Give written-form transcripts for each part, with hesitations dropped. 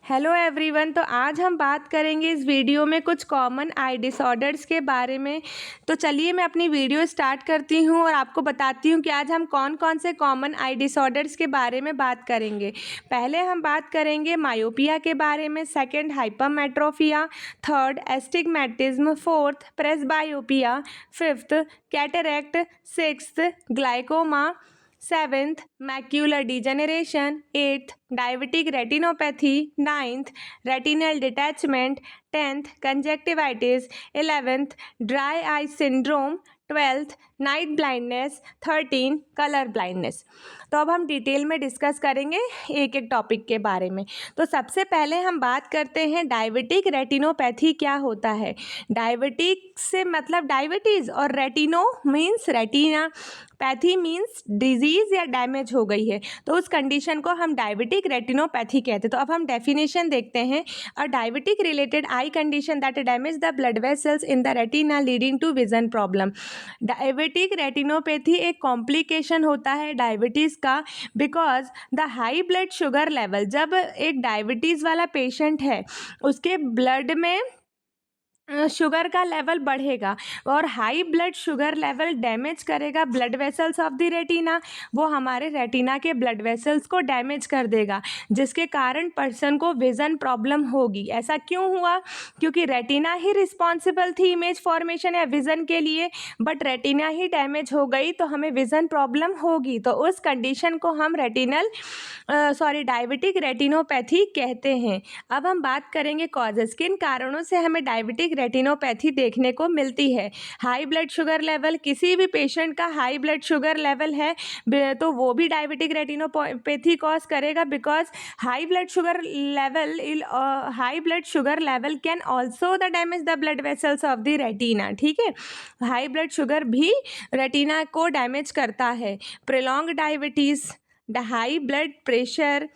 Hello everyone. तो आज हम बात करेंगे इस वीडियो में कुछ कॉमन आई डिसऑर्डर्स के बारे में। तो चलिए मैं अपनी वीडियो स्टार्ट करती हूँ और आपको बताती हूँ कि आज हम कौन कौन से कॉमन आई डिसऑर्डर्स के बारे में बात करेंगे। पहले हम बात करेंगे मायोपिया के बारे में, second hypermetropia, third astigmatism, fourth presbyopia, fifth cataract, sixth glaucoma, seventh macular degeneration, eighth diabetic retinopathy, ninth retinal detachment, tenth conjunctivitis, 11th dry eye syndrome, 12th night blindness, 13 colour blindness. तो अब हम detail में discuss करेंगे एक एक topic के बारे में। तो सबसे पहले हम बात करते हैं डायबिटिक रेटिनोपैथी क्या होता है। डायबिटिक से मतलब डायबिटीज़ और retino means retina, pathy means disease या डैमेज हो गई है, तो उस कंडीशन को हम डायबिटिक रेटिनोपैथी कहते हैं। तो अब हम डेफिनेशन देखते हैं। A diabetic related eye condition that damage the blood vessels in the retina leading to vision problem. Diabetic retinopathy एक कॉम्प्लिकेशन होता है डायबिटीज़ का, because the high blood sugar level, जब एक डायबिटीज़ वाला पेशेंट है उसके ब्लड में शुगर का लेवल बढ़ेगा और high blood sugar level damage करेगा blood vessels of the retina. वो हमारे रेटिना के ब्लड वेसल्स को डैमेज कर देगा, जिसके कारण पर्सन को विज़न प्रॉब्लम होगी। ऐसा क्यों हुआ? क्योंकि रेटिना ही रिस्पॉन्सिबल थी इमेज फॉर्मेशन या विज़न के लिए, बट रेटिना ही डैमेज हो गई तो हमें विज़न प्रॉब्लम होगी। तो उस कंडीशन को हम डायबिटिक रेटिनोपैथी कहते हैं। अब हम बात करेंगे कॉजेस, किन कारणों से हमें डायबिटिक रेटिनोपैथी देखने को मिलती है। हाई ब्लड शुगर लेवल, किसी भी पेशेंट का हाई ब्लड शुगर लेवल है तो वो भी डायबिटिक रेटिनोपैथी कॉज करेगा, because high blood sugar level can also the damage the blood vessels of the retina. ठीक है, हाई ब्लड शुगर भी रेटिना को डैमेज करता है। Prolong diabetes, the high blood pressure,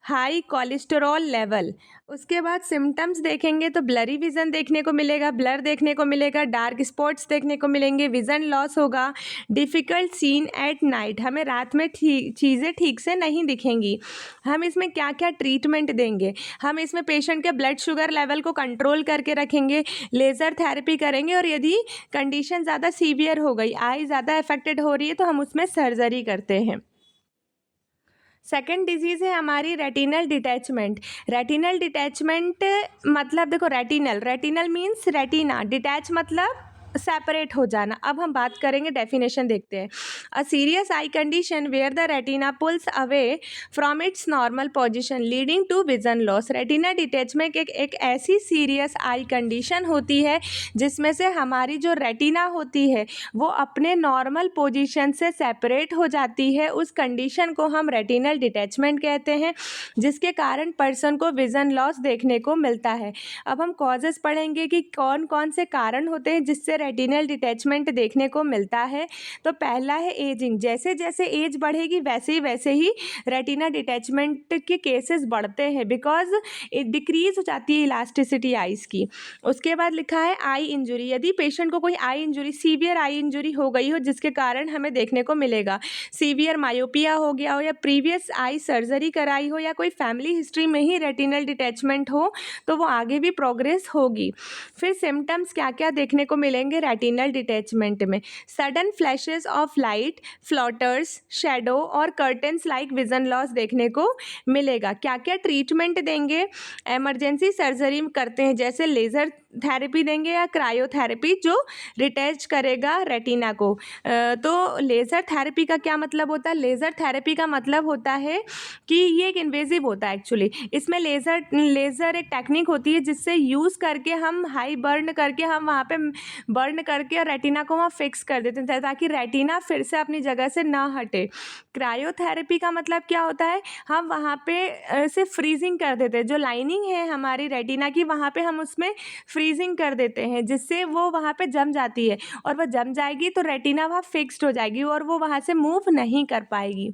high cholesterol level. उसके बाद symptoms देखेंगे तो ब्लरी विज़न देखने को मिलेगा, ब्लर देखने को मिलेगा, डार्क स्पॉट्स देखने को मिलेंगे, विज़न लॉस होगा, डिफ़िकल्ट सीन एट नाइट, हमें रात में चीज़ें ठीक से नहीं दिखेंगी। हम इसमें क्या क्या ट्रीटमेंट देंगे? हम इसमें पेशेंट के ब्लड शुगर लेवल को कंट्रोल करके रखेंगे, लेज़र थेरेपी करेंगे, और यदि कंडीशन ज़्यादा सीवियर हो गई, आई ज़्यादा अफेक्टेड हो रही है, तो हम उसमें सर्जरी करते हैं। सेकेंड डिजीज़ है हमारी रेटिनल डिटैचमेंट। रेटिनल डिटैचमेंट मतलब देखो, रेटिनल मीन्स रेटिना, डिटैच मतलब सेपरेट हो जाना। अब हम बात करेंगे, डेफिनेशन देखते हैं। A serious eye condition where the retina pulls away from its normal position leading to vision loss. Retina detachment एक ऐसी सीरियस आई कंडीशन होती है जिसमें से हमारी जो रेटिना होती है वो अपने नॉर्मल पोजीशन से सेपरेट हो जाती है। उस कंडीशन को हम रेटिनल डिटैचमेंट कहते हैं, जिसके कारण पर्सन को विजन लॉस देखने को मिलता है। अब हम कॉजेस पढ़ेंगे कि कौन कौन से कारण होते हैं जिससे रेटिनल डिटैचमेंट देखने को मिलता है। तो पहला है एजिंग, जैसे जैसे एज बढ़ेगी वैसे ही रेटिना डिटैचमेंट के केसेस बढ़ते हैं, बिकॉज डिक्रीज हो जाती है इलास्टिसिटी आइज़ की। उसके बाद लिखा है आई इंजुरी, यदि पेशेंट को कोई आई इंजुरी, सीवियर आई इंजुरी हो गई हो जिसके कारण हमें देखने को मिलेगा, सीवियर मायोपिया हो गया हो, या प्रीवियस आई सर्जरी कराई हो, या कोई फैमिली हिस्ट्री में ही रेटिनल डिटैचमेंट हो, तो वो आगे भी प्रोग्रेस होगी। फिर सिम्टम्स क्या क्या देखने को मिलेंगे रेटिनल डिटैचमेंट में? Sudden flashes of light, floaters, shadow और कर्टन्स लाइक विजन लॉस देखने को मिलेगा। क्या क्या ट्रीटमेंट देंगे? इमरजेंसी सर्जरी करते हैं, जैसे लेज़र थेरेपी देंगे या क्रायोथेरेपी, जो रिटैच करेगा रेटिना को। तो लेज़र थेरेपी का क्या मतलब होता है? लेज़र थेरेपी का मतलब होता है कि ये एक इन्वेजिव होता है एक्चुअली। इसमें लेज़र एक टेक्निक होती है जिससे यूज़ करके हम हाई बर्न करके हम वहाँ पे बर्न करके और रेटिना को वहाँ फिक्स कर देते हैं ताकि रेटिना फिर से अपनी जगह से ना हटे। क्रायोथेरेपी का मतलब क्या होता है? हम वहाँ पे से फ्रीजिंग कर देते हैं, जो लाइनिंग है हमारी रेटिना की वहाँ पे हम उसमें फ्रीजिंग कर देते हैं, जिससे वो वहाँ पे जम जाती है, और वह जम जाएगी तो रेटिना वहाँ फिक्स्ड हो जाएगी और वो वहाँ से मूव नहीं कर पाएगी।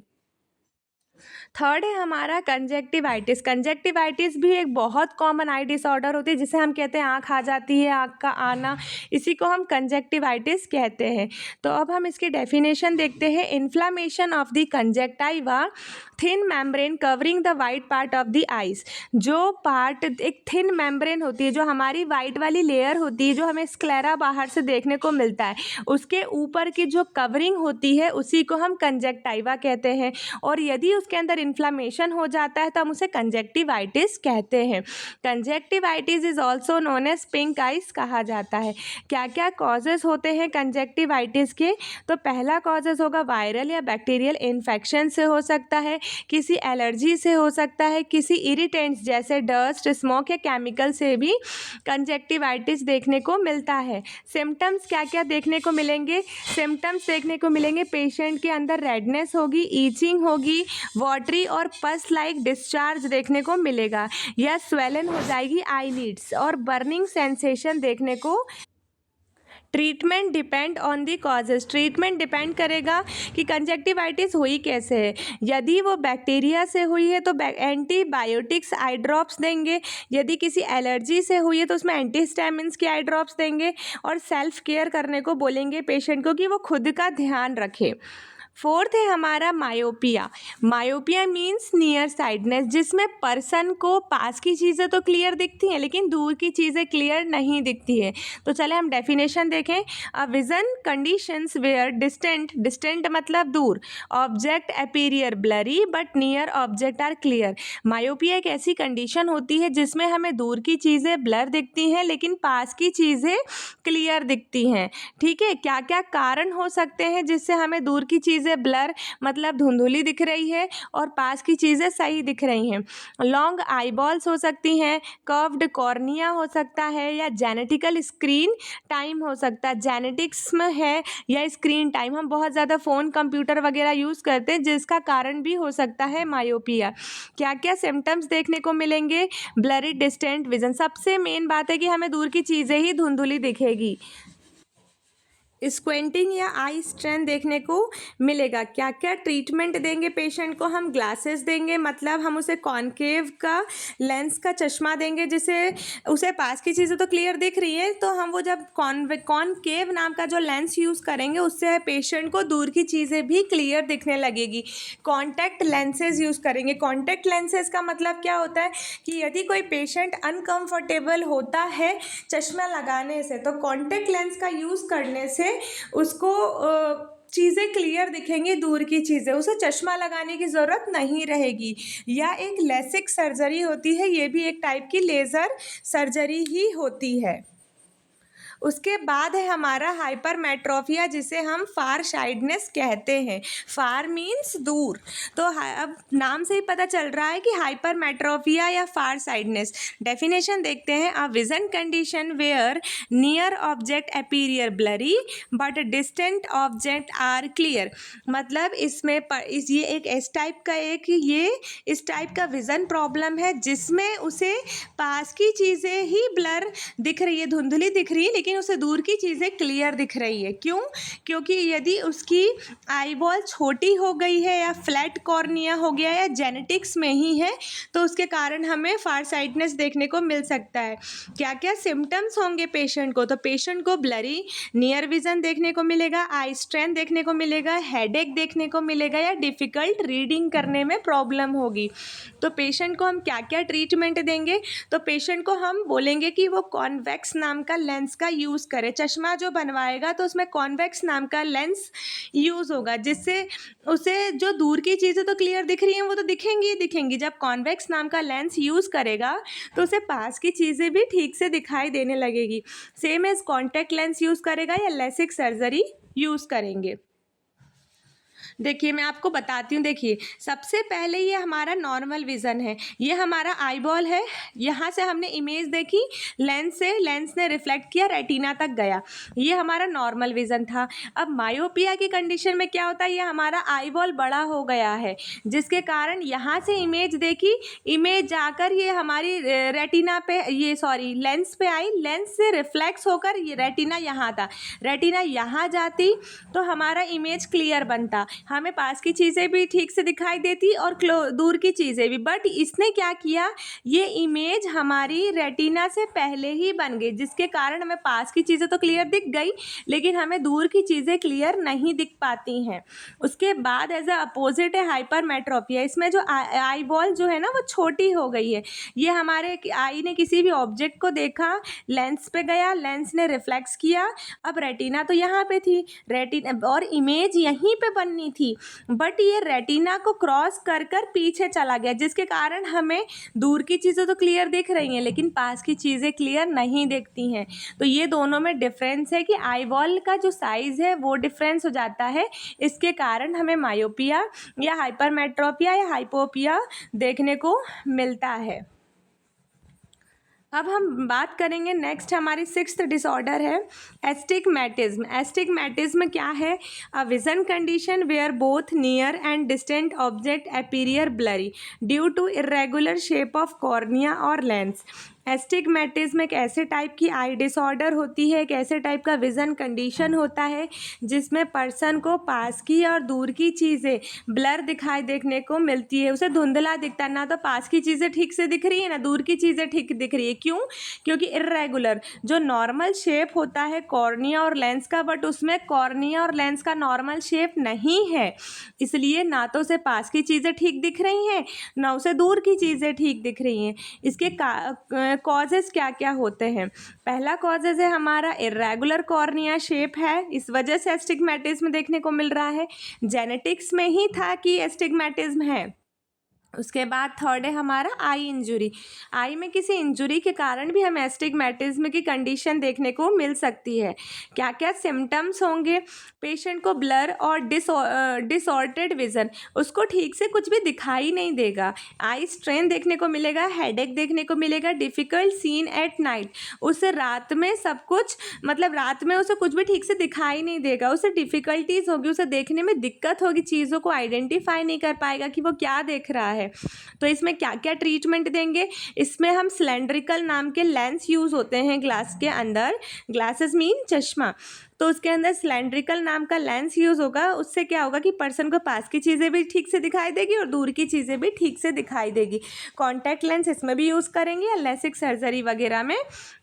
थर्ड है हमारा कंजक्टिवाइटिस। कंजक्टिवाइटिस भी एक बहुत कॉमन आई डिसऑर्डर होती है, जिसे हम कहते हैं आँख आ जाती है, आँख का आना, इसी को हम कंजक्टिवाइटिस कहते हैं। तो अब हम इसकी डेफिनेशन देखते हैं। Inflammation of the conjunctiva, thin membrane covering the white part of the eyes. जो पार्ट एक थिन मेम्ब्रेन होती है, जो हमारी वाइट वाली लेयर होती है, जो हमें स्क्लेरा बाहर से देखने को मिलता है, उसके ऊपर की जो कवरिंग होती है उसी को हम कंजक्टाइवा कहते हैं। और यदि उसके अंदर इन्फ्लामेशन हो जाता है तो हम उसे कंजक्टिवाइटिस कहते हैं। Conjunctivitis is also known as pink eyes कहा जाता है। क्या क्या कॉजेज होते हैं कंजक्टिवाइटिस के? तो पहला कॉजेज होगा वायरल या बैक्टीरियल इन्फेक्शन से हो सकता है, किसी एलर्जी से हो सकता है, किसी इरिटेंट्स जैसे डस्ट, स्मोक या केमिकल से भी कंजक्टिवाइटिस देखने को मिलता है। सिम्टम्स क्या क्या देखने को मिलेंगे? सिम्टम्स देखने को मिलेंगे, पेशेंट के अंदर रेडनेस होगी, ईचिंग होगी, वाटरी और पस लाइक डिस्चार्ज देखने को मिलेगा, या स्वेलन हो जाएगी आईलिड्स, और बर्निंग सेंसेशन देखने को। Treatment depend on the causes. Treatment depend करेगा कि कंजक्टिवाइटिस हुई कैसे है। यदि वो बैक्टीरिया से हुई है तो एंटीबायोटिक्स आई ड्रॉप्स देंगे। यदि किसी एलर्जी से हुई है तो उसमें एंटीहिस्टामिन्स की आई ड्रॉप्स देंगे, और सेल्फ केयर करने को बोलेंगे पेशेंट को कि वो खुद का ध्यान रखे। फोर्थ है हमारा myopia. Myopia means near sightedness, जिसमें पर्सन को पास की चीज़ें तो क्लियर दिखती हैं लेकिन दूर की चीज़ें क्लियर नहीं दिखती है। तो चले हम डेफिनेशन देखें। A vision conditions where distant, distant मतलब दूर, object appear blurry but near object are clear. Myopia एक ऐसी कंडीशन होती है जिसमें हमें दूर की चीज़ें ब्लर दिखती हैं लेकिन पास की चीज़ें क्लियर दिखती हैं। ठीक है, क्या क्या कारण हो सकते हैं जिससे हमें दूर की चीज़ें ब्लर मतलब धुंधली दिख रही है और पास की चीज़ें सही दिख रही हैं? लॉन्ग आईबॉल्स हो सकती हैं, कर्व्ड कॉर्निया हो सकता है, या जेनेटिकल स्क्रीन टाइम हो सकता है। जेनेटिक्स में है या स्क्रीन टाइम, हम बहुत ज़्यादा फ़ोन कंप्यूटर वगैरह यूज़ करते हैं जिसका कारण भी हो सकता है मायोपिया। क्या क्या सिम्टम्स देखने को मिलेंगे? ब्लरी डिस्टेंट विजन, सबसे मेन बात है कि हमें दूर की चीज़ें ही धुंधली दिखेगी। स्क्वेंटिंग या आई स्ट्रेन देखने को मिलेगा। क्या क्या ट्रीटमेंट देंगे पेशेंट को? हम ग्लासेस देंगे, मतलब हम उसे कॉनकेव का लेंस का चश्मा देंगे, जिससे उसे पास की चीज़ें तो क्लियर दिख रही है, तो हम वो जब कॉनकेव नाम का जो लेंस यूज़ करेंगे उससे पेशेंट को दूर की चीज़ें भी क्लियर दिखने लगेगी। कॉन्टैक्ट लेंसेज यूज़ करेंगे। कॉन्टैक्ट लेंसेज का मतलब क्या होता है कि यदि कोई पेशेंट अनकम्फर्टेबल होता है चश्मा लगाने से, तो कॉन्टैक्ट लेंस का यूज़ करने से उसको चीज़ें क्लियर दिखेंगी, दूर की चीज़ें, उसे चश्मा लगाने की ज़रूरत नहीं रहेगी। या एक लेसिक सर्जरी होती है, ये भी एक टाइप की लेज़र सर्जरी ही होती है। उसके बाद है हमारा हाइपरमेट्रोफिया, जिसे हम फार साइडनेस कहते हैं। फार मीन्स दूर, तो अब नाम से ही पता चल रहा है कि हाइपरमेट्रोफिया या फार साइडनेस। डेफिनेशन देखते हैं। A vision condition where near object appear blurry but distant object are clear. मतलब इसमें ये एक इस टाइप का विज़न प्रॉब्लम है जिसमें उसे पास की चीज़ें ही ब्लर दिख रही है, धुंधली दिख रही है, लेकिन उसे दूर की चीज़ें क्लियर दिख रही है। क्यों? क्योंकि यदि उसकी आईबॉल छोटी हो गई है या फ्लैट कॉर्निया हो गया या जेनेटिक्स में ही है, तो उसके कारण हमें फार साइडनेस देखने को मिल सकता है। क्या क्या सिम्टम्स होंगे पेशेंट को? तो पेशेंट को ब्लरी नियर विजन देखने को मिलेगा, आई स्ट्रेन देखने को मिलेगा, हेडेक देखने को मिलेगा, या डिफ़िकल्ट रीडिंग करने में प्रॉब्लम होगी। तो पेशेंट को हम क्या क्या ट्रीटमेंट देंगे? तो पेशेंट को हम बोलेंगे कि वो कॉन्वेक्स नाम का लेंस का यूज़ करे। चश्मा जो बनवाएगा तो उसमें कॉन्वेक्स नाम का लेंस यूज़ होगा, जिससे उसे जो दूर की चीज़ें तो क्लियर दिख रही हैं वो तो दिखेंगी ही दिखेंगी। जब कॉन्वेक्स नाम का लेंस यूज़ करेगा तो उसे पास की चीज़ें भी ठीक से दिखाई देने लगेगी। Same as contact lens use करेगा या लेसिक सर्जरी यूज़ करेंगे। देखिए मैं आपको बताती हूँ। देखिए सबसे पहले ये हमारा नॉर्मल विज़न है, ये हमारा आईबॉल है, यहाँ से हमने इमेज देखी लेंस से, लेंस ने रिफ्लेक्ट किया, रेटिना तक गया, ये हमारा नॉर्मल विज़न था। अब मायोपिया की कंडीशन में क्या होता है, ये हमारा आईबॉल बड़ा हो गया है जिसके कारण यहाँ से इमेज देखी, इमेज जाकर ये हमारी रेटिना पे लेंस पे आई, लेंस से रिफ्लेक्स होकर ये रेटिना यहाँ था, रेटिना यहाँ जाती तो हमारा इमेज क्लियर बनता। हमें पास की चीज़ें भी ठीक से दिखाई देती और दूर की चीज़ें भी। बट इसने क्या किया, ये इमेज हमारी रेटिना से पहले ही बन गई, जिसके कारण हमें पास की चीज़ें तो क्लियर दिख गई लेकिन हमें दूर की चीज़ें क्लियर नहीं दिख पाती हैं। उसके बाद एज अ अपोजिट है हाइपरमेट्रोपिया। इसमें जो आई बॉल जो है ना वो छोटी हो गई है। ये हमारे आई ने किसी भी ऑब्जेक्ट को देखा, लेंस पे गया, लेंस ने रिफ्लेक्स किया। अब रेटिना तो यहाँ पे थी, रेटिना और इमेज यहीं पे बननी थी, बट ये रेटिना को क्रॉस कर कर पीछे चला गया, जिसके कारण हमें दूर की चीज़ें तो क्लियर दिख रही हैं लेकिन पास की चीज़ें क्लियर नहीं दिखती हैं। तो ये दोनों में डिफरेंस है कि आई बॉल का जो साइज़ है वो डिफरेंस हो जाता है। इसके कारण हमें मायोपिया या हाइपरमेट्रोपिया या हाइपोपिया देखने को मिलता है। अब हम बात करेंगे नेक्स्ट, हमारी 6th डिसऑर्डर है एस्टिग्मेटिज्म। एस्टिग्मेटिज्म क्या है? A vision condition where both near and distant object appear blurry due to irregular shape of cornea और लेंस। एस्टिग्मेटिज्म एक ऐसे टाइप की आई डिसऑर्डर होती है, एक ऐसे टाइप का विज़न कंडीशन होता है जिसमें पर्सन को पास की और दूर की चीज़ें ब्लर दिखाई देखने को मिलती है। उसे धुंधला दिखता है, ना तो पास की चीज़ें ठीक से दिख रही है ना दूर की चीज़ें ठीक दिख रही है। क्यों? क्योंकि इर्रेगुलर जो नॉर्मल शेप होता है कॉर्निया और लेंस का, बट उसमें कॉर्निया और लेंस का नॉर्मल शेप नहीं है, इसलिए ना तो उसे पास की चीज़ें ठीक दिख रही हैं ना उसे दूर की चीज़ें ठीक दिख रही हैं। इसके कॉजेज़ क्या क्या होते हैं? पहला कॉजेज़ है हमारा इर्रेगुलर कॉर्निया शेप है, इस वजह से एस्टिग्मेटिज्म देखने को मिल रहा है। जेनेटिक्स में ही था कि एस्टिग्मेटिज्म है। उसके बाद थर्ड है हमारा आई इंजुरी। आई में किसी इंजुरी के कारण भी हमें एस्टिग्मेटिज्म की कंडीशन देखने को मिल सकती है। क्या क्या सिम्टम्स होंगे? पेशेंट को ब्लर और डिसऑर्डेड विजन, उसको ठीक से कुछ भी दिखाई नहीं देगा। आई स्ट्रेन देखने को मिलेगा, हेडेक देखने को मिलेगा, डिफ़िकल्ट सीन एट नाइट, उसे रात में सब कुछ मतलब रात में उसे कुछ भी ठीक से दिखाई नहीं देगा, उसे डिफ़िकल्टीज़ होगी, उसे देखने में दिक्कत होगी, चीज़ों को आइडेंटिफाई नहीं कर पाएगा कि वो क्या देख रहा है। तो इसमें क्या क्या ट्रीटमेंट देंगे? इसमें हम सिलेंड्रिकल नाम के लेंस यूज़ होते हैं ग्लास के अंदर, ग्लासेस मीन चश्मा, तो उसके अंदर सिलेंड्रिकल नाम का लेंस यूज़ होगा। उससे क्या होगा कि पर्सन को पास की चीज़ें भी ठीक से दिखाई देगी और दूर की चीज़ें भी ठीक से दिखाई देगी। कॉन्टैक्ट लेंस इसमें भी यूज़ करेंगे या लेसिक सर्जरी वगैरह में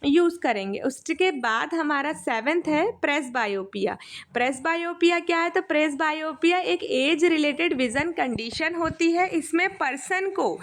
यूज़ करेंगे। उसके बाद हमारा 7th है प्रेसबायोपिया। प्रेसबायोपिया क्या है? तो प्रेसबायोपिया एक एज रिलेटेड विज़न कंडीशन होती है। इसमें पर्सन को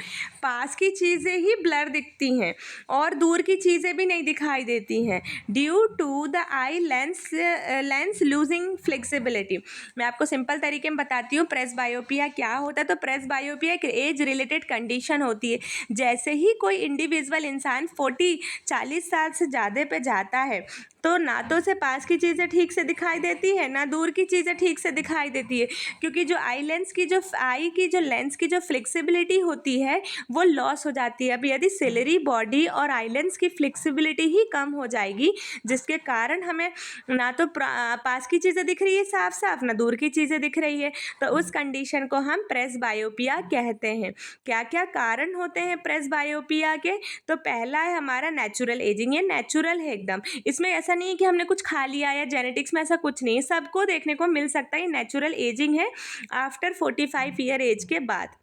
पास की चीज़ें ही ब्लर दिखती हैं और दूर की चीज़ें भी नहीं दिखाई देती हैं due to the eye lens losing flexibility. मैं आपको सिंपल तरीके में बताती हूँ प्रेसबायोपिया क्या होता है। तो प्रेसबायोपिया एक एज रिलेटेड कंडीशन होती है। जैसे ही कोई इंडिविजुअल इंसान 40 साल से ज़्यादा पे जाता है तो ना तो उसे पास की चीज़ें ठीक से दिखाई देती है ना दूर की चीज़ें ठीक से दिखाई देती है, क्योंकि जो आई की जो लेंस की जो फ्लेक्सिबिलिटी होती है वो लॉस हो जाती है। अब यदि सिलेरी बॉडी और आई लेंस की फ्लेक्सिबिलिटी ही कम हो जाएगी, जिसके कारण हमें ना तो पास की चीज़ें दिख रही है साफ साफ, ना दूर की चीज़ें दिख रही है, तो उस कंडीशन को हम प्रेसबायोपिया कहते हैं। क्या क्या कारण होते हैं प्रेसबायोपिया के? तो पहला है हमारा नेचुरल एजिंग। ये नेचुरल है एकदम, इसमें ऐसा नहीं है कि हमने कुछ खा लिया या जेनेटिक्स में ऐसा कुछ नहीं है, सबको देखने को मिल सकता है। नेचुरल एजिंग है आफ्टर 45 ईयर एज के बाद।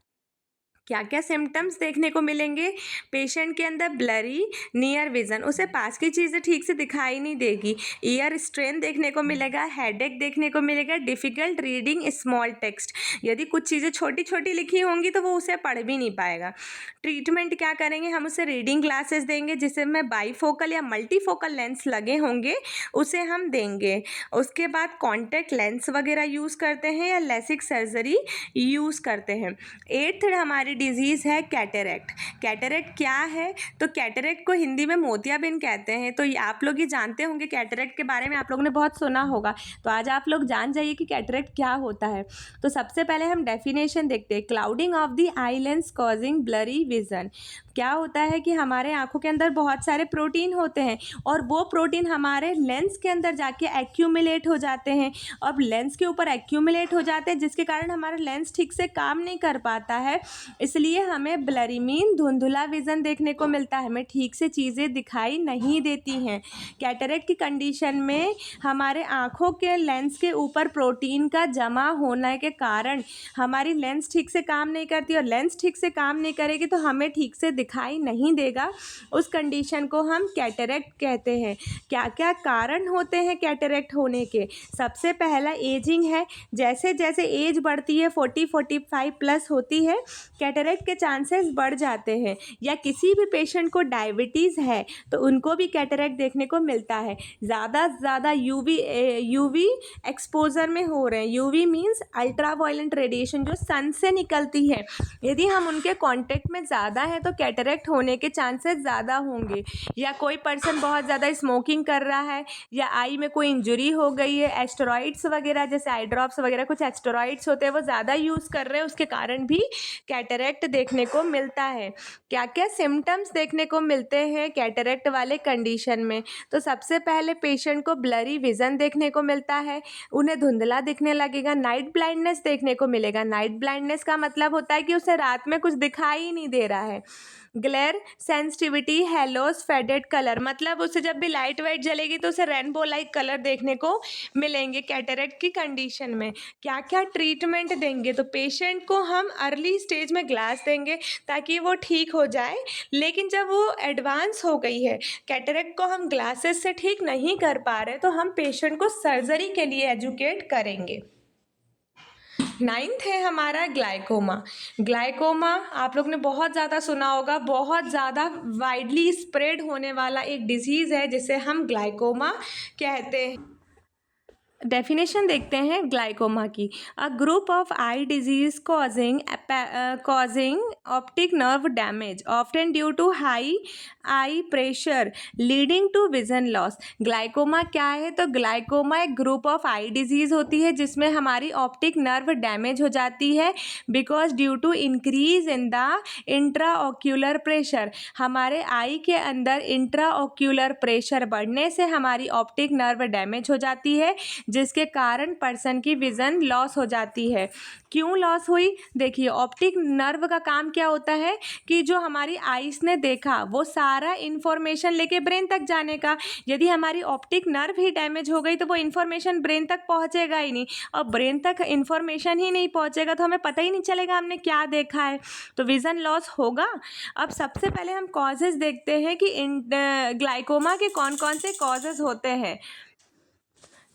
क्या क्या सिम्टम्स देखने को मिलेंगे? पेशेंट के अंदर ब्लरी नियर विज़न, उसे पास की चीज़ें ठीक से दिखाई नहीं देगी, ईयर स्ट्रेन देखने को मिलेगा, हेडेक देखने को मिलेगा, डिफ़िकल्ट रीडिंग स्मॉल टेक्स्ट, यदि कुछ चीज़ें छोटी छोटी लिखी होंगी तो वो उसे पढ़ भी नहीं पाएगा। ट्रीटमेंट क्या करेंगे? हम उसे रीडिंग ग्लासेस देंगे जिसमें बाईफोकल या मल्टीफोकल लेंस लगे होंगे, उसे हम देंगे। उसके बाद कॉन्टैक्ट लेंस वगैरह यूज़ करते हैं या लेसिक सर्जरी यूज़ करते हैं। 8th हमारी डिजीज़ है कैटरेक्ट। कैटरेक्ट क्या है? तो कैटरेक्ट को हिंदी में मोतियाबिंद कहते हैं। तो आप लोग ये जानते होंगे, कैटरेक्ट के बारे में आप लोगों ने बहुत सुना होगा, तो आज आप लोग जान जाइए कि कैटरेक्ट क्या होता है। तो सबसे पहले हम डेफिनेशन देखते हैं। Clouding of the eye lens causing blurry vision. क्या होता है कि हमारे आँखों के अंदर बहुत सारे प्रोटीन होते हैं और वो प्रोटीन हमारे लेंस के अंदर जाके एक्यूमुलेट हो जाते हैं। अब लेंस के ऊपर एक्यूमुलेट हो जाते हैं जिसके कारण हमारा लेंस ठीक से काम नहीं कर पाता है, इसलिए हमें ब्लरी मीन धुंधुला विज़न देखने को मिलता है, हमें ठीक से चीज़ें दिखाई नहीं देती हैं। कैटरेक्ट की कंडीशन में हमारे आँखों के लेंस के ऊपर प्रोटीन का जमा होने के कारण हमारी लेंस ठीक से काम नहीं करती और लेंस ठीक से काम नहीं करेगी तो हमें ठीक से दिखाई नहीं देगा। उस कंडीशन को हम कैटरेक्ट कहते हैं। क्या क्या कारण होते हैं कैटरेक्ट होने के? सबसे पहला एजिंग है। जैसे जैसे एज बढ़ती है 40-45 प्लस होती है, कैटरेक्ट के चांसेस बढ़ जाते हैं। या किसी भी पेशेंट को डायबिटीज़ है तो उनको भी कैटरेक्ट देखने को मिलता है। ज़्यादा से ज़्यादा यूवी एक्सपोजर में हो रहे हैं। UV means ultra violent radiation जो सन से निकलती है, यदि हम उनके कांटेक्ट में ज़्यादा है तो कैटरेक्ट होने के चांसेस ज़्यादा होंगे। या कोई पर्सन बहुत ज़्यादा स्मोकिंग कर रहा है या आई में कोई इंजरी हो गई है, एस्टेरॉइड्स वगैरह जैसे आई ड्रॉप्स वगैरह कुछ एस्टेरॉइड्स होते हैं वो ज़्यादा यूज़ कर रहे हैं, उसके कारण भी कैटरेक्ट देखने को मिलता है। क्या क्या सिम्टम्स देखने को मिलते हैं कैटरेक्ट वाले कंडीशन में? तो सबसे पहले पेशेंट को ब्लरी विज़न देखने को मिलता है, उन्हें धुंधला दिखने लगेगा, नाइट ब्लाइंडनेस देखने को मिलेगा। नाइट ब्लाइंडनेस का मतलब होता है कि उसे रात में कुछ दिखाई ही नहीं दे रहा है। Glare sensitivity, Hallows faded colour, मतलब उसे जब भी लाइट वाइट जलेगी तो उसे रेनबो लाइक कलर देखने को मिलेंगे कैटरेक्ट की कंडीशन में। क्या क्या ट्रीटमेंट देंगे? तो पेशेंट को हम अर्ली स्टेज में ग्लास देंगे ताकि वो ठीक हो जाए, लेकिन जब वो एडवांस हो गई है, कैटरेक्ट को हम ग्लासेस से ठीक नहीं कर पा रहे, तो हम पेशेंट को सर्जरी के लिए एजुकेट करेंगे। 9th है हमारा ग्लाइकोमा। ग्लाइकोमा आप लोग ने बहुत ज़्यादा सुना होगा, बहुत ज़्यादा वाइडली स्प्रेड होने वाला एक डिजीज़ है जिसे हम ग्लाइकोमा कहते हैं। डेफिनेशन देखते हैं ग्लाइकोमा की। A group of eye disease causing optic nerve damage often due to high eye pressure leading to vision loss. Glaucoma क्या है? तो ग्लाइकोमा एक ग्रुप ऑफ आई डिजीज़ होती है जिसमें हमारी ऑप्टिक नर्व डैमेज हो जाती है because due to increase in the intraocular pressure. हमारे आई के अंदर इंट्राओक्यूलर प्रेशर बढ़ने से हमारी ऑप्टिक नर्व डैमेज हो जाती है जिसके कारण पर्सन की विज़न लॉस हो जाती है। क्यों लॉस हुई? देखिए, ऑप्टिक नर्व का काम क्या होता है कि जो हमारी आइस ने देखा वो सारा इन्फॉर्मेशन लेके ब्रेन तक जाने का। यदि हमारी ऑप्टिक नर्व ही डैमेज हो गई तो वो इन्फॉर्मेशन ब्रेन तक पहुंचेगा ही नहीं, और ब्रेन तक इन्फॉर्मेशन ही नहीं पहुंचेगा तो हमें पता ही नहीं चलेगा हमने क्या देखा है, तो विज़न लॉस होगा। अब सबसे पहले हम कॉजेज़ देखते हैं कि ग्लाइकोमा के कौन कौन से कॉजेज़ होते हैं।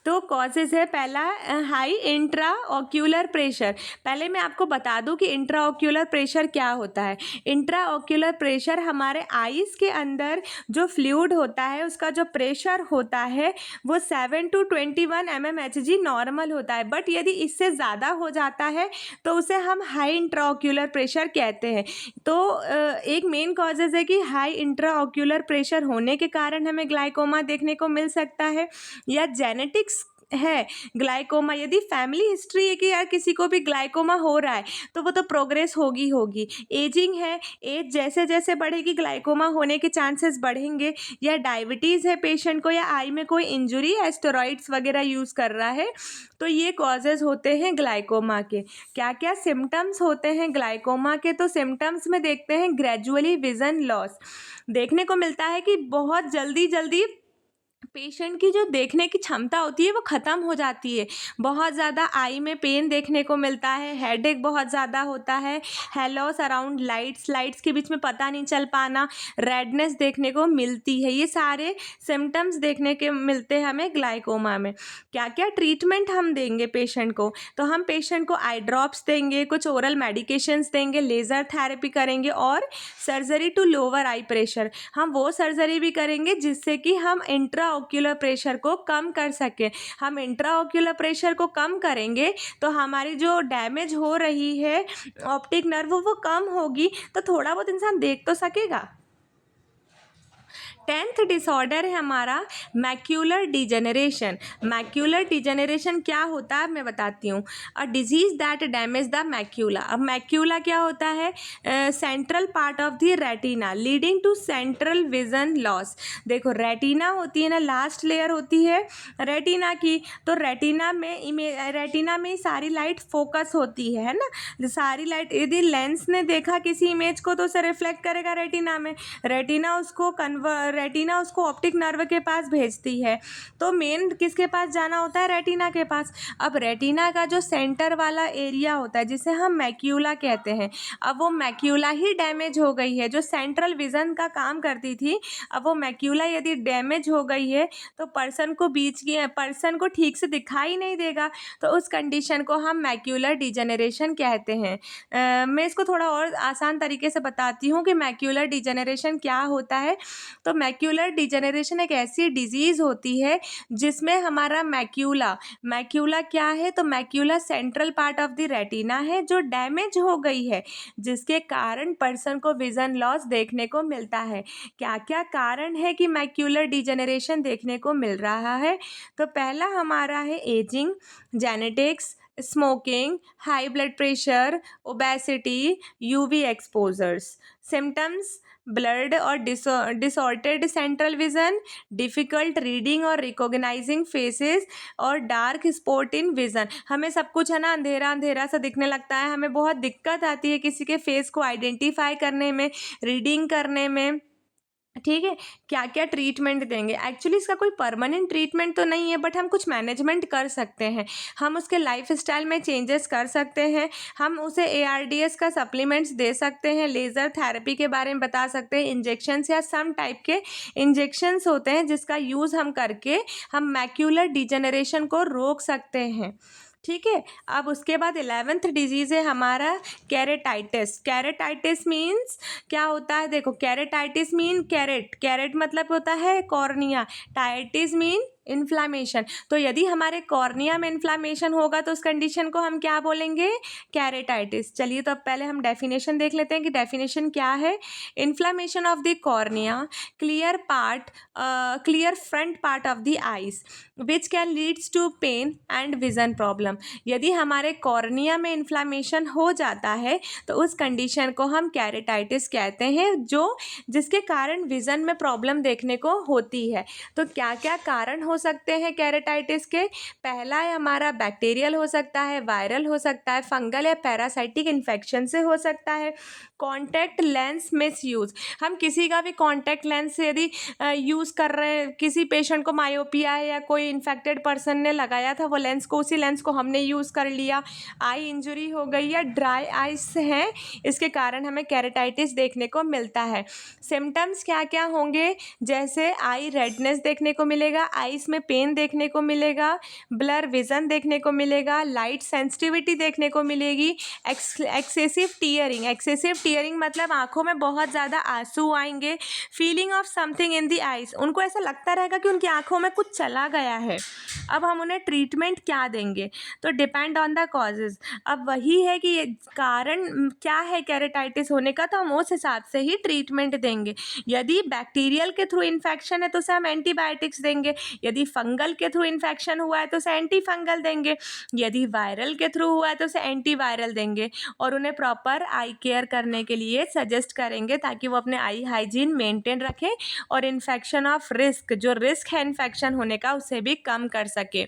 तो कॉजेज़ है पहला हाई इंट्रा ऑक्यूलर प्रेशर। पहले मैं आपको बता दूं कि इंट्रा ऑक्यूलर प्रेशर क्या होता है। इंट्रा ऑक्यूलर प्रेशर हमारे आइज़ के अंदर जो फ्लूइड होता है उसका जो प्रेशर होता है वो 7 to 21 mmHg नॉर्मल होता है, बट यदि इससे ज़्यादा हो जाता है तो उसे हम हाई इंट्रा ऑक्यूलर प्रेशर कहते हैं। तो एक मेन कॉजेज़ है कि हाई इंट्रा ऑक्यूलर प्रेशर होने के कारण हमें ग्लाइकोमा देखने को मिल सकता है। या जेनेटिक्स है ग्लाइकोमा, यदि फैमिली हिस्ट्री है कि यार किसी को भी ग्लाइकोमा हो रहा है तो वो तो प्रोग्रेस होगी। एजिंग है, एज जैसे जैसे बढ़ेगी ग्लाइकोमा होने के चांसेस बढ़ेंगे। या डायबिटीज़ है पेशेंट को, या आई में कोई इंजरी, एस्टेरॉइड्स वगैरह यूज़ कर रहा है, तो ये कॉजेज़ होते हैं ग्लाइकोमा के। क्या क्या सिम्टम्स होते हैं ग्लाइकोमा के? तो सिम्टम्स में देखते हैं ग्रेजुअली विज़न लॉस। देखने को मिलता है कि बहुत जल्दी जल्दी पेशेंट की जो देखने की क्षमता होती है वो ख़त्म हो जाती है। बहुत ज़्यादा आई में पेन देखने को मिलता है, हेडेक बहुत ज़्यादा होता है, हेलोस अराउंड लाइट्स के बीच में पता नहीं चल पाना, रेडनेस देखने को मिलती है। ये सारे सिम्टम्स देखने के मिलते हैं हमें ग्लाइकोमा में। क्या क्या ट्रीटमेंट हम देंगे पेशेंट को? तो हम पेशेंट को आई ड्रॉप्स देंगे, कुछ ओरल मेडिकेशंस देंगे, लेज़र थेरेपी करेंगे और surgery to lower eye pressure. हम वो सर्जरी भी करेंगे जिससे कि हम इंट्रा ऑक्यूलर प्रेशर को कम कर सकें। हम इंट्रा ऑक्यूलर प्रेशर को कम करेंगे तो हमारी जो डैमेज हो रही है ऑप्टिक नर्व वो कम होगी, तो थोड़ा बहुत इंसान देख तो सकेगा। 10th डिसऑर्डर है हमारा मैक्यूलर डिजेनरेशन। मैक्यूलर डिजेनरेशन क्या होता है मैं बताती हूँ। A disease that damage the macula. अब मैक्यूला क्या होता है? Central part of the retina leading to central vision loss. देखो रेटिना होती है ना, लास्ट लेयर होती है रेटिना की, तो रेटिना में सारी लाइट फोकस होती है ना। सारी लाइट यदि लेंस ने देखा किसी इमेज को तो उसे रिफ्लेक्ट करेगा रेटिना में। रेटिना उसको ऑप्टिक नर्व के पास भेजती है, तो मेन किसके पास जाना होता है? रेटिना के पास। अब रेटिना का जो सेंटर वाला एरिया होता है जिसे हम मैक्यूला कहते हैं, अब वो मैक्यूला ही डैमेज हो गई है, जो सेंट्रल विजन का काम करती थी। अब वो मैक्यूला यदि डैमेज हो गई है तो पर्सन को ठीक से दिखाई नहीं देगा, तो उस कंडीशन को हम मैक्यूलर डिजेनरेशन कहते हैं। मैं इसको थोड़ा और आसान तरीके से बताती हूँ कि मैक्यूलर डिजेनरेशन क्या होता है। तो मैक्यूलर डिजेनरेशन एक ऐसी डिजीज़ होती है जिसमें हमारा मैक्यूला क्या है? तो macula central part of the retina है जो डैमेज हो गई है, जिसके कारण पर्सन को विजन लॉस देखने को मिलता है। क्या क्या कारण है कि मैक्यूलर डिजेनरेशन देखने को मिल रहा है? तो पहला हमारा है ageing, genetics, smoking, high blood pressure, obesity, UV exposures. Symptoms: blurred और डिसऑर्डेड सेंट्रल विजन, डिफ़िकल्ट रीडिंग और रिकॉग्नाइजिंग फेसेस, और डार्क स्पॉट इन विजन। हमें सब कुछ है ना अंधेरा अंधेरा सा दिखने लगता है, हमें बहुत दिक्कत आती है किसी के फेस को आइडेंटिफाई करने में, रीडिंग करने में। ठीक है, क्या क्या ट्रीटमेंट देंगे? एक्चुअली इसका कोई परमानेंट ट्रीटमेंट तो नहीं है, बट हम कुछ मैनेजमेंट कर सकते हैं। हम उसके लाइफस्टाइल में चेंजेस कर सकते हैं, हम उसे ARDS का सप्लीमेंट्स दे सकते हैं, लेज़र थेरेपी के बारे में बता सकते हैं, इंजेक्शन्स या सम टाइप के इंजेक्शन्स होते हैं जिसका यूज़ हम करके हम मैक्यूलर डिजेनरेशन को रोक सकते हैं। ठीक है, अब उसके बाद 11th डिजीज़ है हमारा केरेटाइटिस। केरेटाइटिस मीन्स क्या होता है? देखो केरेटाइटिस मीन कैरेट मतलब होता है कॉर्निया, टाइटिस मीन इन्फ्लामेशन। तो यदि हमारे कॉर्निया में इन्फ्लामेशन होगा तो उस कंडीशन को हम क्या बोलेंगे? केरेटाइटिस। चलिए तो अब पहले हम डेफिनेशन देख लेते हैं कि डेफिनेशन क्या है। Inflammation of the cornea, clear front part of the eyes which can leads to pain and vision problem. यदि हमारे कॉर्निया में इन्फ्लामेशन हो जाता है तो उस कंडीशन को हम केरेटाइटिस कहते हैं, जिसके कारण विजन में प्रॉब्लम देखने को होती है। तो क्या क्या कारण हो सकते हैं केरेटाइटिस के? पहला है हमारा बैक्टीरियल हो सकता है, वायरल हो सकता है, फंगल या पैरासाइटिक इन्फेक्शन से हो सकता है। कॉन्टैक्ट लेंस मिसयूज, हम किसी का भी कॉन्टैक्ट लेंस यदि यूज़ कर रहे हैं, किसी पेशेंट को मायोपिया है या कोई इन्फेक्टेड पर्सन ने लगाया था वो लेंस को, उसी लेंस को हमने यूज़ कर लिया, आई इंजरी हो गई या ड्राई आइज हैं, इसके कारण हमें केरेटाइटिस देखने को मिलता है। सिम्टम्स क्या क्या होंगे? जैसे आई रेडनेस देखने को मिलेगा, आइस में पेन देखने को मिलेगा, ब्लर विजन देखने को मिलेगा, लाइट सेंसिटिविटी देखने को मिलेगी, एक्सेसिव टीयरिंग मतलब आंखों में बहुत ज़्यादा आंसू आएंगे, feeling of something in the eyes, उनको ऐसा लगता रहेगा कि उनकी आंखों में कुछ चला गया है। अब हम उन्हें ट्रीटमेंट क्या देंगे? तो डिपेंड ऑन द कॉजेज़। अब वही है कि ये कारण क्या है केरेटाइटिस होने का, तो हम उस हिसाब से ही ट्रीटमेंट देंगे। यदि बैक्टीरियल के थ्रू इन्फेक्शन है तो उसे हम एंटीबायोटिक्स देंगे, यदि फंगल के थ्रू इन्फेक्शन हुआ है तो उसे एंटी फंगल देंगे, यदि वायरल के थ्रू हुआ है तो उसे एंटीवायरल देंगे, और उन्हें प्रॉपर आई केयर करने के लिए सजेस्ट करेंगे ताकि वो अपने आई हाइजीन मेंटेन रखें और इन्फेक्शन ऑफ रिस्क, जो रिस्क है इन्फेक्शन होने का, उसे भी कम कर सके।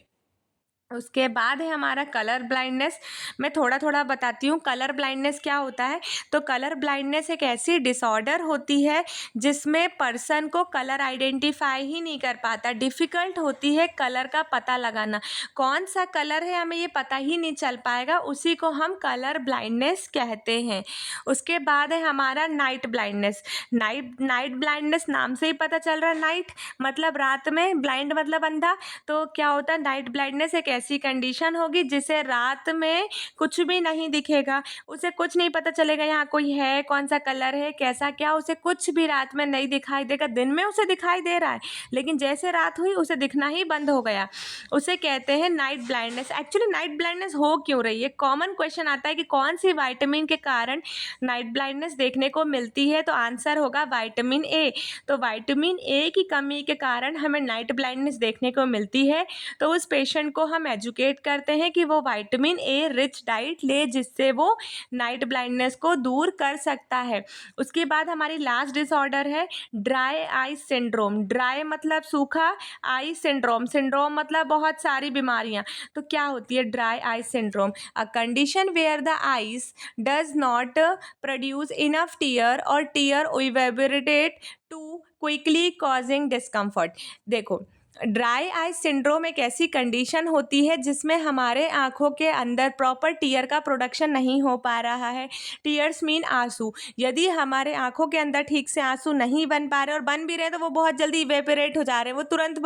उसके बाद है हमारा कलर ब्लाइंडनेस। मैं थोड़ा थोड़ा बताती हूँ कलर ब्लाइंडनेस क्या होता है। तो कलर ब्लाइंडनेस एक ऐसी डिसऑर्डर होती है जिसमें पर्सन को कलर आइडेंटिफाई ही नहीं कर पाता, डिफ़िकल्ट होती है कलर का पता लगाना, कौन सा कलर है हमें ये पता ही नहीं चल पाएगा, उसी को हम कलर ब्लाइंडनेस कहते हैं। उसके बाद है हमारा नाइट ब्लाइंडनेस। नाइट ब्लाइंडनेस नाम से ही पता चल रहा है, नाइट मतलब रात में, ब्लाइंड मतलब अंधा। तो क्या होता है, नाइट ब्लाइंडनेस एक ऐसी कंडीशन होगी जिसे रात में कुछ भी नहीं दिखेगा, उसे कुछ नहीं पता चलेगा यहाँ कोई है, कौन सा कलर है, कैसा क्या, उसे कुछ भी रात में नहीं दिखाई देगा। दिन में उसे दिखाई दे रहा है, लेकिन जैसे रात हुई उसे दिखना ही बंद हो गया। उसे कहते हैं night blindness. Actually night blindness हो क्यों रही है? कॉमन क्वेश्चन आता है कि कौन सी विटामिन के कारण नाइट ब्लाइंडनेस देखने को मिलती है, तो आंसर होगा विटामिन ए। तो विटामिन ए की कमी के कारण हमें नाइट ब्लाइंडनेस देखने को मिलती है। तो उस पेशेंट को हम एजुकेट करते हैं कि वो विटामिन ए रिच डाइट ले, जिससे वो नाइट ब्लाइंडनेस को दूर कर सकता है। उसके बाद हमारी लास्ट डिसऑर्डर है ड्राई आई सिंड्रोम। ड्राई मतलब सूखा, आई सिंड्रोम, सिंड्रोम मतलब बहुत सारी बीमारियां। तो क्या होती है dry eye syndrome? A condition where the eyes does not produce enough tear और tear evaporate too quickly causing discomfort. देखो, ड्राई आई सिंड्रोम एक ऐसी कंडीशन होती है जिसमें हमारे आँखों के अंदर प्रॉपर टीयर का प्रोडक्शन नहीं हो पा रहा है। टीयर्स मीन आंसू। यदि हमारे आँखों के अंदर ठीक से आंसू नहीं बन पा रहे, और बन भी रहे हैं तो वो बहुत जल्दी इवेपोरेट हो जा रहे हैं, वो तुरंत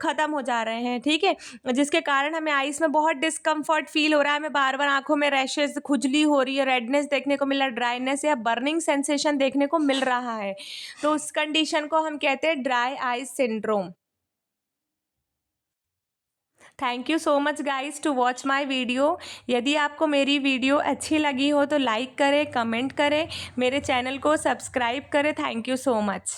ख़त्म हो जा रहे हैं, ठीक है, जिसके कारण हमें आइस में बहुत डिस्कम्फर्ट फील हो रहा है, हमें बार बार आँखों में रैशेज, खुजली हो रही है, रेडनेस देखने को मिल रहा है, ड्राइनेस या बर्निंग सेंसेशन देखने को मिल रहा है। तो उस कंडीशन को हम कहते हैं dry eye syndrome. Thank you so much guys to watch my video. यदि आपको मेरी वीडियो अच्छी लगी हो तो लाइक करें, कमेंट करें, मेरे चैनल को सब्सक्राइब करें। Thank you so much.